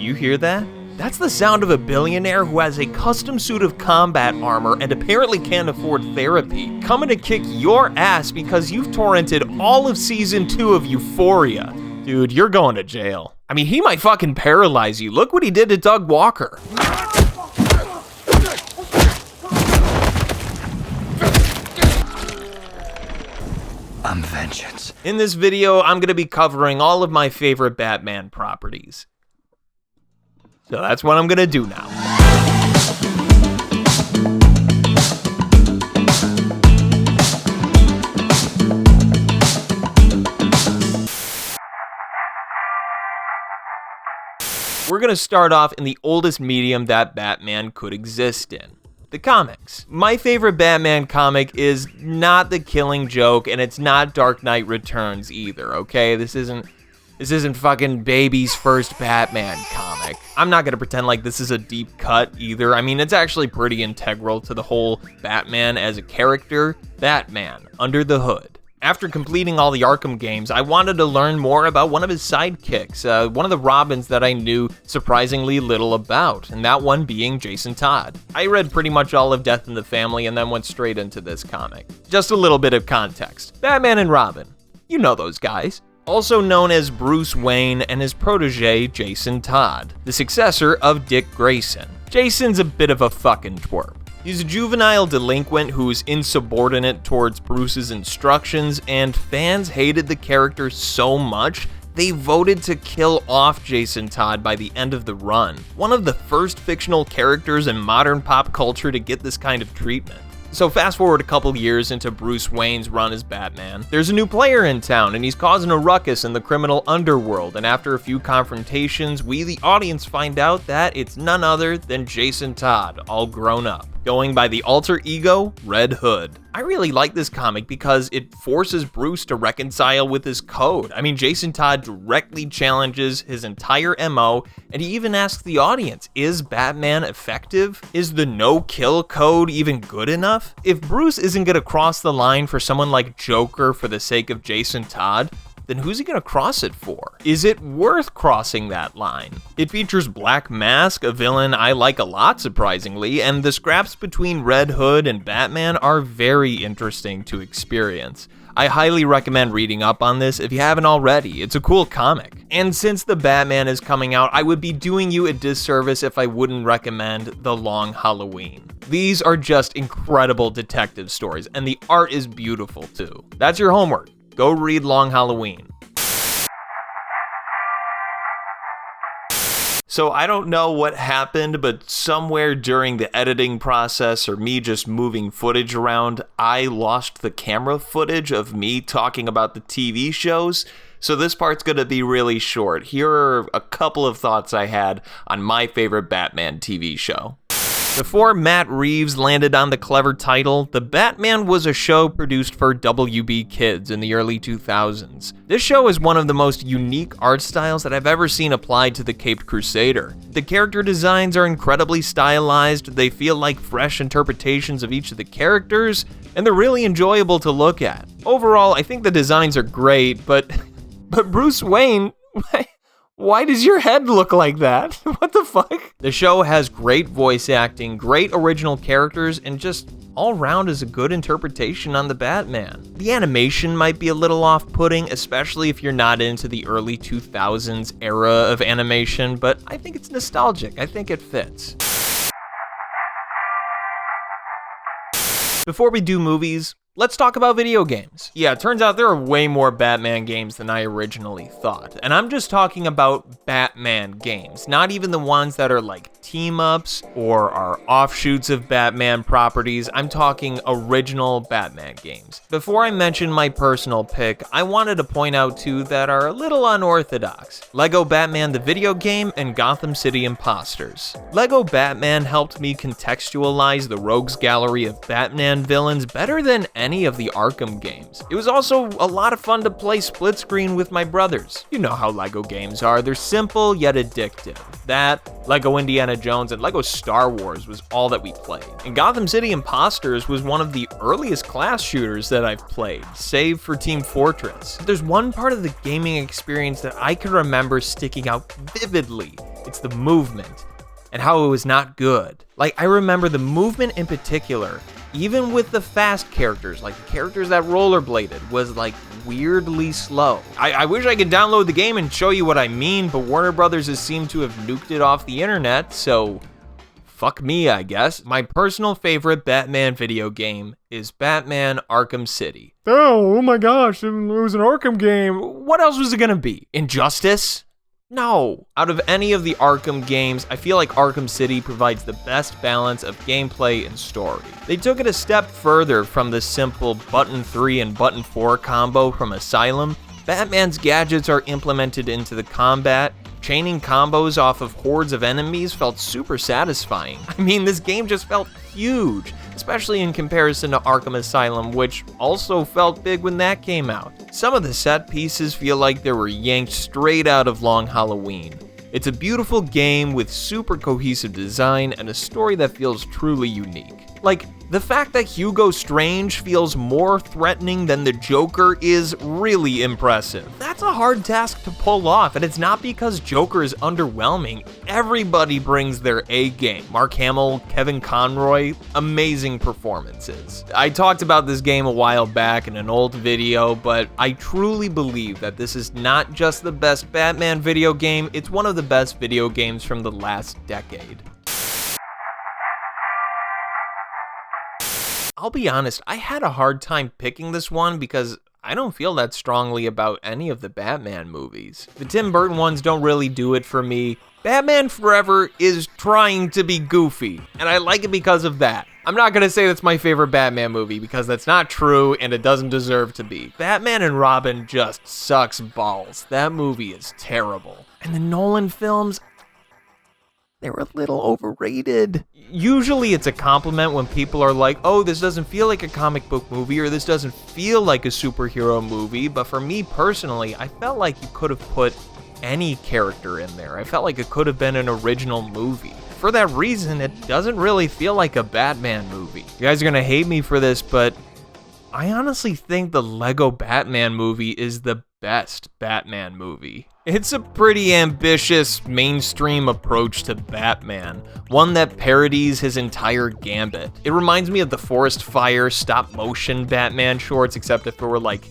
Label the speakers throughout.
Speaker 1: you hear that? That's the sound of a billionaire who has a custom suit of combat armor and apparently can't afford therapy, coming to kick your ass because you've torrented all of Season 2 of Euphoria. Dude, you're going to jail. I mean, he might fucking paralyze you. Look what he did to Doug Walker.
Speaker 2: I'm vengeance.
Speaker 1: In this video, I'm gonna be covering all of my favorite Batman properties. So that's what I'm gonna do now. We're gonna start off in the oldest medium that Batman could exist in. The comics. My favorite Batman comic is not The Killing Joke, and it's not Dark Knight Returns either, okay? This isn't fucking baby's first Batman comic. I'm not gonna pretend like this is a deep cut either. I mean, it's actually pretty integral to the whole Batman as a character. Batman, Under the Hood. After completing all the Arkham games, I wanted to learn more about one of his sidekicks, one of the Robins that I knew surprisingly little about, and that one being Jason Todd. I read pretty much all of Death in the Family and then went straight into this comic. Just a little bit of context. Batman and Robin. You know those guys. Also known as Bruce Wayne and his protege, Jason Todd, the successor of Dick Grayson. Jason's a bit of a fucking twerp. He's a juvenile delinquent who's insubordinate towards Bruce's instructions, and fans hated the character so much, they voted to kill off Jason Todd by the end of the run. One of the first fictional characters in modern pop culture to get this kind of treatment. So fast forward a couple years into Bruce Wayne's run as Batman. There's a new player in town and he's causing a ruckus in the criminal underworld, and after a few confrontations, we the audience find out that it's none other than Jason Todd, all grown up, going by the alter ego Red Hood. I really like this comic because it forces Bruce to reconcile with his code. I mean, Jason Todd directly challenges his entire MO, and he even asks the audience, is Batman effective? Is the no-kill code even good enough? If Bruce isn't gonna cross the line for someone like Joker for the sake of Jason Todd, then who's he gonna cross it for? Is it worth crossing that line? It features Black Mask, a villain I like a lot surprisingly, and the scraps between Red Hood and Batman are very interesting to experience. I highly recommend reading up on this if you haven't already. It's a cool comic. And since the Batman is coming out, I would be doing you a disservice if I wouldn't recommend The Long Halloween. These are just incredible detective stories, and the art is beautiful too. That's your homework. Go read Long Halloween. So I don't know what happened, but somewhere during the editing process or me just moving footage around, I lost the camera footage of me talking about the TV shows. So this part's gonna be really short. Here are a couple of thoughts I had on my favorite Batman TV show. Before Matt Reeves landed on the clever title, The Batman was a show produced for WB Kids in the early 2000s. This show is one of the most unique art styles that I've ever seen applied to the Caped Crusader. The character designs are incredibly stylized, they feel like fresh interpretations of each of the characters, and they're really enjoyable to look at. Overall, I think the designs are great, but Bruce Wayne... Why does your head look like that? What the fuck? The show has great voice acting, great original characters, and just all around is a good interpretation on the Batman. The animation might be a little off-putting, especially if you're not into the early 2000s era of animation, but I think it's nostalgic. I think it fits. Before we do movies, let's talk about video games. Yeah, it turns out there are way more Batman games than I originally thought. And I'm just talking about Batman games, not even the ones that are like team-ups or are offshoots of Batman properties. I'm talking original Batman games. Before I mention my personal pick, I wanted to point out two that are a little unorthodox. Lego Batman the video game and Gotham City Imposters. Lego Batman helped me contextualize the rogues gallery of Batman villains better than any of the Arkham games. It was also a lot of fun to play split screen with my brothers. You know how Lego games are, they're simple yet addictive. That, Lego Indiana Jones, and Lego Star Wars was all that we played. And Gotham City Imposters was one of the earliest class shooters that I've played, save for Team Fortress. There's one part of the gaming experience that I can remember sticking out vividly, It's the movement and how it was not good. Like, I remember the movement in particular, even with the fast characters, like the characters that rollerbladed, was like weirdly slow. I wish I could download the game and show you what I mean, but Warner Brothers has seemed to have nuked it off the internet, so fuck me, I guess. My personal favorite Batman video game is Batman Arkham City. Oh my gosh, it was an Arkham game. What else was it gonna be? Injustice? No. Out of any of the Arkham games, I feel like Arkham City provides the best balance of gameplay and story. They took it a step further from the simple button 3 and button 4 combo from Asylum. Batman's gadgets are implemented into the combat. Chaining combos off of hordes of enemies felt super satisfying. I mean, this game just felt huge, especially in comparison to Arkham Asylum, which also felt big when that came out. Some of the set pieces feel like they were yanked straight out of Long Halloween. It's a beautiful game with super cohesive design and a story that feels truly unique. Like, the fact that Hugo Strange feels more threatening than the Joker is really impressive. That's a hard task to pull off, and it's not because Joker is underwhelming. Everybody brings their A game. Mark Hamill, Kevin Conroy, amazing performances. I talked about this game a while back in an old video, but I truly believe that this is not just the best Batman video game, it's one of the best video games from the last decade. I'll be honest, I had a hard time picking this one because I don't feel that strongly about any of the Batman movies. The Tim Burton ones don't really do it for me. Batman Forever is trying to be goofy, and I like it because of that. I'm not gonna say that's my favorite Batman movie because that's not true and it doesn't deserve to be. Batman and Robin just sucks balls. That movie is terrible. And the Nolan films, they were a little overrated. Usually it's a compliment when people are like, oh, this doesn't feel like a comic book movie or this doesn't feel like a superhero movie, but for me personally, I felt like you could have put any character in there. I felt like it could have been an original movie. For that reason, it doesn't really feel like a Batman movie. You guys are gonna hate me for this, but I honestly think the Lego Batman movie is the best Batman movie. It's a pretty ambitious, mainstream approach to Batman, one that parodies his entire gambit. It reminds me of the Forest Fire stop-motion Batman shorts, except if it were, like,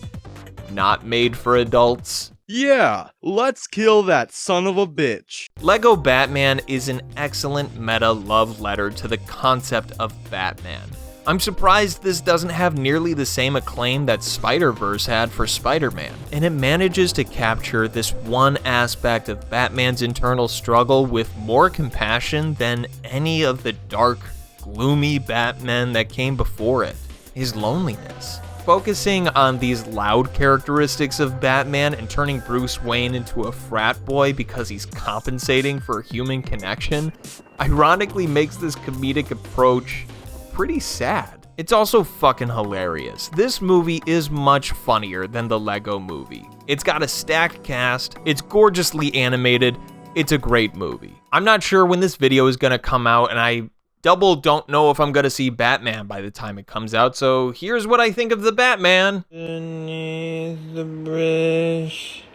Speaker 1: not made for adults.
Speaker 3: Yeah, let's kill that son of a bitch.
Speaker 1: Lego Batman is an excellent meta love letter to the concept of Batman. I'm surprised this doesn't have nearly the same acclaim that Spider-Verse had for Spider-Man, and it manages to capture this one aspect of Batman's internal struggle with more compassion than any of the dark, gloomy Batmen that came before it. His loneliness. Focusing on these loud characteristics of Batman and turning Bruce Wayne into a frat boy because he's compensating for human connection, ironically makes this comedic approach pretty sad. It's also fucking hilarious. This movie is much funnier than the Lego movie. It's got a stacked cast, it's gorgeously animated, it's a great movie. I'm not sure when this video is gonna come out, and I don't know if I'm gonna see Batman by the time it comes out, so here's what I think of the Batman. Underneath the bridge,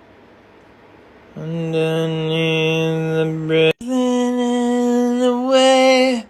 Speaker 1: underneath the bridge, in the way.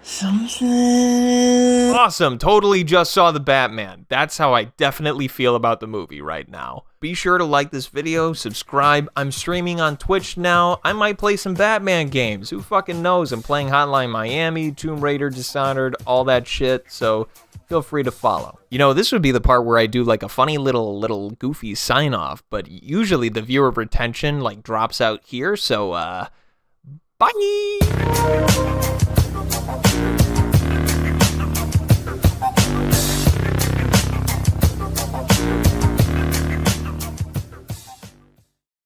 Speaker 1: Something. Awesome, totally just saw the Batman. That's how I definitely feel about the movie right now. Be sure to like this video, subscribe. I'm streaming on Twitch now. I might play some Batman games. Who fucking knows? I'm playing Hotline Miami, Tomb Raider, Dishonored, all that shit, so feel free to follow. You know, this would be the part where I do like a funny little goofy sign off, but usually the viewer retention like drops out here, so bye!